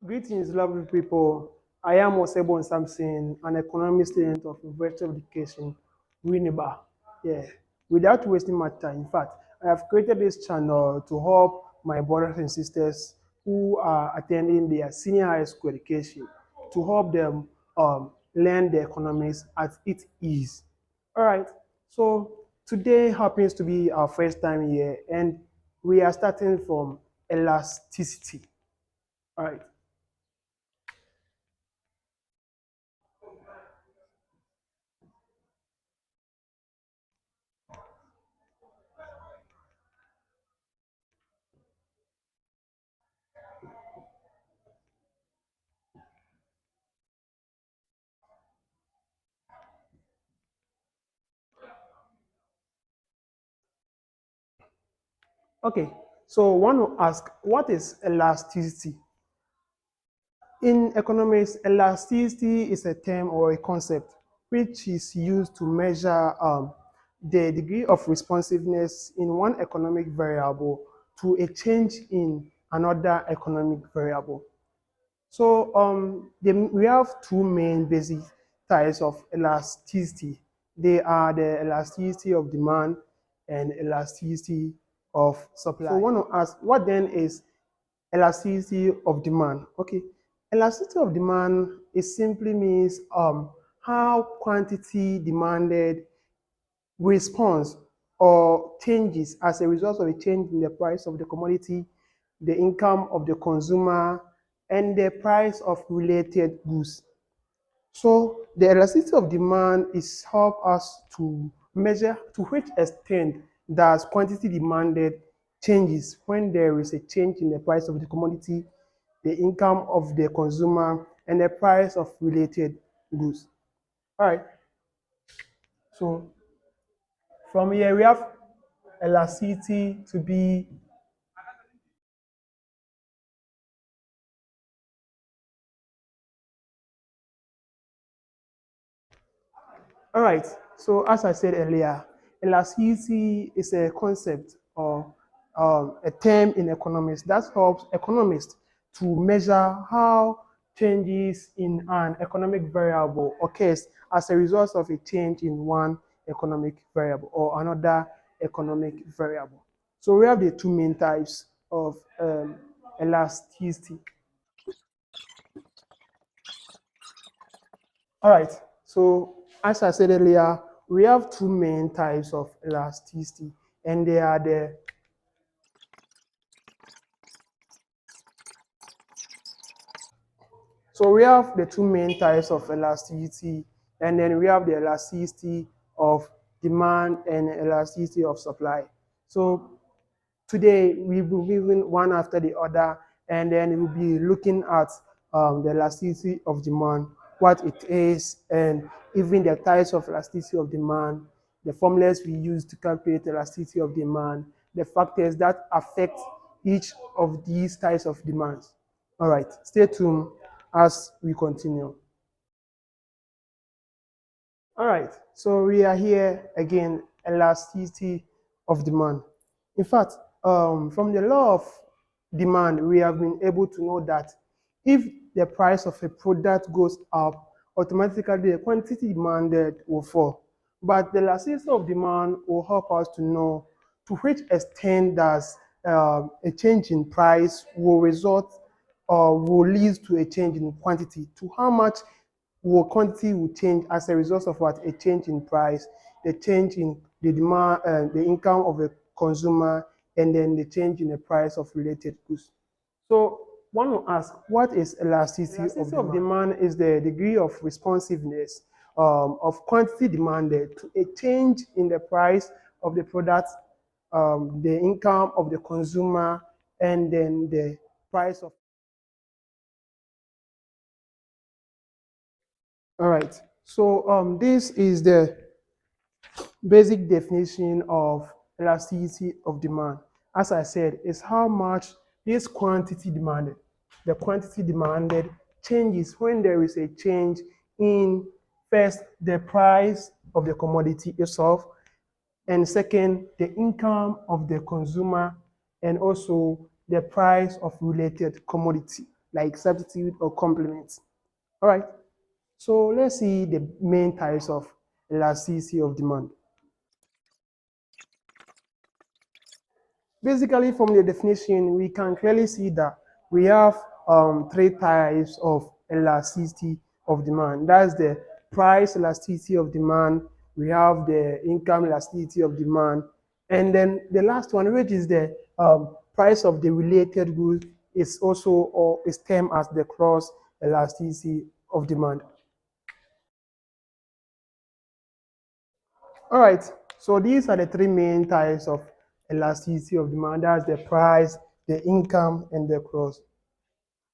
Greetings, lovely people. I am Osebo Samson, an economic student of University of Education, Winneba. Yeah. Without wasting my time, in fact, I have created this channel to help my brothers and sisters who are attending their senior high school education to help them learn the economics at its ease. All right. So today happens to be our first time here, and we are starting from elasticity. All right. Okay, so one will ask, what is elasticity? In economics, elasticity is a term or a concept which is used to measure the degree of responsiveness in one economic variable to a change in another economic variable. So we have two main basic types of elasticity. They are the elasticity of demand and elasticity of supply. So I want to ask, what then is elasticity of demand? Okay, elasticity of demand is simply means how quantity demanded response or changes as a result of a change in the price of the commodity, the income of the consumer, and the price of related goods. So the elasticity of demand is help us to measure to which extent does quantity demanded changes when there is a change in the price of the commodity, the income of the consumer, and the price of related goods. All right. So from here we have elasticity to be. All right. So as I said earlier, elasticity is a concept or a term in economics that helps economists to measure how changes in an economic variable occurs as a result of a change in one economic variable or another economic variable. So we have the two main types of elasticity. All right. So as I said earlier, we have two main types of elasticity, and they are the so we have the two main types of elasticity, and then we have the elasticity of demand and elasticity of supply. So today we will be moving one after the other, and then we'll be looking at the elasticity of demand, what it is, and even the types of elasticity of demand, the formulas we use to calculate elasticity of demand, the factors that affect each of these types of demands. All right, stay tuned as we continue. All right, so we are here again, elasticity of demand. In fact, from the law of demand, we have been able to know that if the price of a product goes up, automatically the quantity demanded will fall. But the elasticity of demand will help us to know to which extent does a change in price will result or will lead to a change in quantity, to how much will quantity will change as a result of what? A change in price, the change in the demand, the income of the consumer, and then the change in the price of related goods. So one will ask, what is elasticity, of demand? Is the degree of responsiveness of quantity demanded to a change in the price of the product, the income of the consumer, and then the price of. All right. So this is the basic definition of elasticity of demand. As I said, is how much this quantity demanded. The quantity demanded changes when there is a change in first the price of the commodity itself, and second the income of the consumer, and also the price of related commodity. like substitute or complement. All right. So let's see the main types of elasticity of demand. Basically, from the definition, we can clearly see that we have three types of elasticity of demand. That's the price elasticity of demand, we have the income elasticity of demand, and then the last one, which is the price of the related good, is also or is termed as the cross elasticity of demand. All right, so these are the three main types of elasticity of demand. That's the price, the income, and the cross.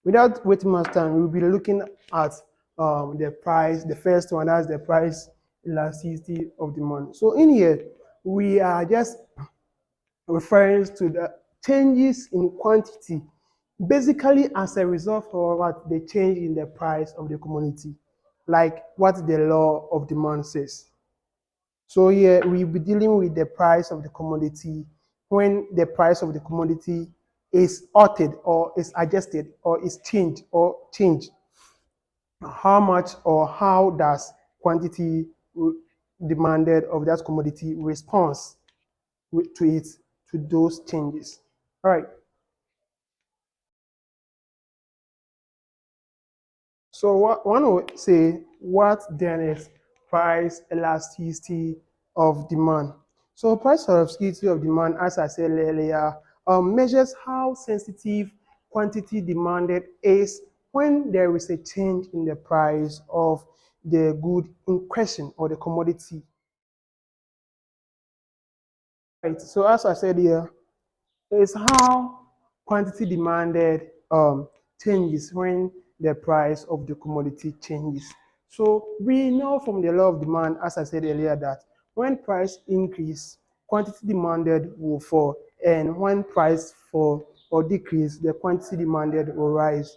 Without wasting much time, we'll be looking at the price. The first one, that's the price elasticity of demand. So in here, we are just referring to the changes in quantity, basically as a result of what the change in the price of the commodity, like what the law of demand says. So here we'll be dealing with the price of the commodity when the price of the commodity is altered or is adjusted or is changed. How much or how does quantity demanded of that commodity responds to it to those changes? All right. So what one would say, what then is price elasticity of demand? So price elasticity of demand, as I said earlier, measures how sensitive quantity demanded is when there is a change in the price of the good in question or the commodity. Right. So as I said here, is how quantity demanded changes when the price of the commodity changes. So we know from the law of demand, as I said earlier, that when price increase, quantity demanded will fall, and when price fall or decrease, the quantity demanded will rise.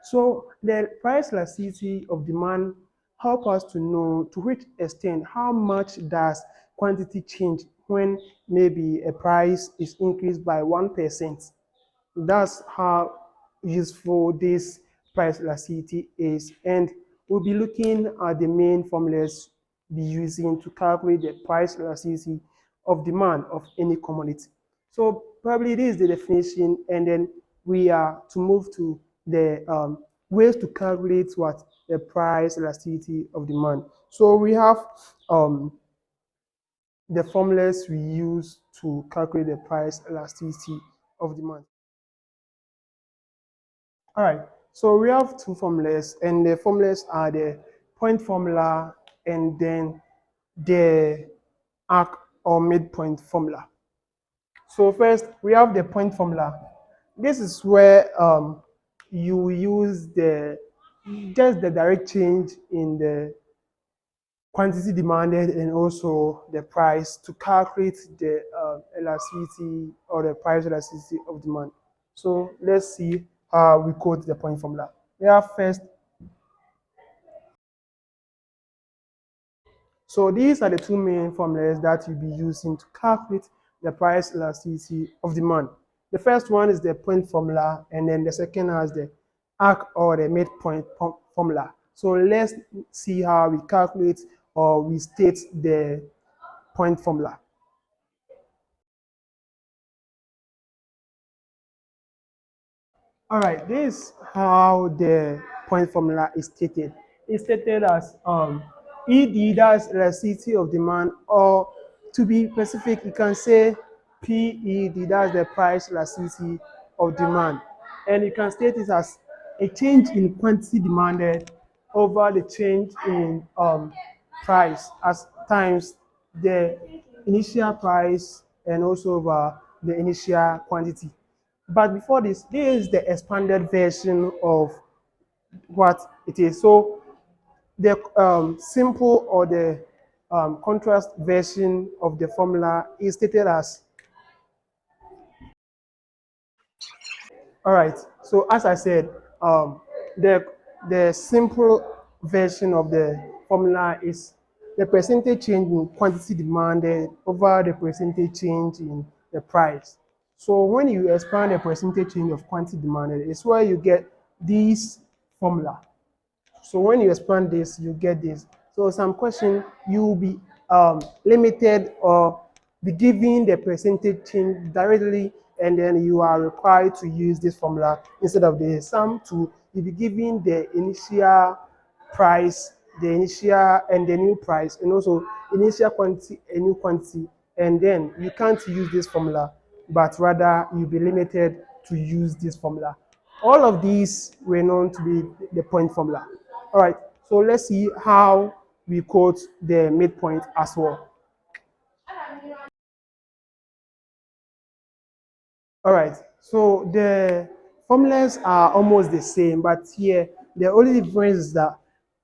So the price elasticity of demand help us to know to which extent how much does quantity change when maybe a price is increased by 1%. That's how useful this price elasticity is. And we'll be looking at the main formulas be using to calculate the price elasticity of demand of any commodity. So probably this is the definition, and then we are to move to the ways to calculate what the price elasticity of demand. So we have the formulas we use to calculate the price elasticity of demand. All right, so we have two formulas, and the formulas are the point formula and then the arc or midpoint formula. So first, we have the point formula. This is where you use just the direct change in the quantity demanded and also the price to calculate the elasticity or the price elasticity of demand. So let's see how we quote the point formula. We have first, so these are the two main formulas that you'll be using to calculate the price elasticity of demand. The first one is the point formula, and then the second has the arc or the midpoint formula. So let's see how we calculate or we state the point formula. All right, this is how the point formula is stated. It's stated as ED, that's elasticity of demand, or to be specific, you can say PED, that's the price elasticity of demand. And you can state it as a change in quantity demanded over the change in price as times the initial price and also over the initial quantity. But before this is the expanded version of what it is. So the simple or the contrast version of the formula is stated as, all right. So as I said, the the simple version of the formula is the percentage change in quantity demanded over the percentage change in the price. So when you expand the percentage change of quantity demanded, it's where you get this formula. So when you expand this, you get this. So some question you will be limited or be given the percentage change directly, and then you are required to use this formula instead of the sum to you be given the initial price, the initial and the new price, and also initial quantity and new quantity, and then you can't use this formula, but rather you'll be limited to use this formula. All of these were known to be the point formula. All right, so let's see how we quote the midpoint as well. All right, so the formulas are almost the same, but here the only difference is that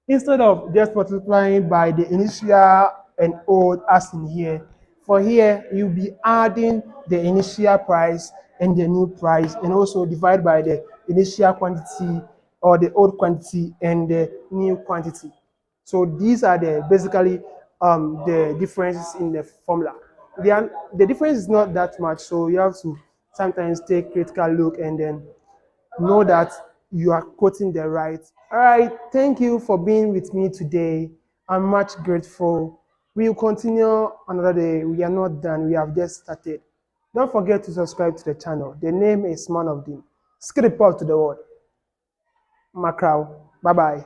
instead of just multiplying by the initial and old as in here, for here you'll be adding the initial price and the new price, and also divide by the initial quantity or the old quantity and the new quantity. So these are the basically the differences in the formula. The difference is not that much, so you have to sometimes take critical look and then know that you are quoting the right. All right, thank you for being with me today. I'm much grateful. We will continue another day. We are not done. We have just started. Don't forget to subscribe to the channel. The name is Man of Doom. Skip report to the world. Macau. Bye bye.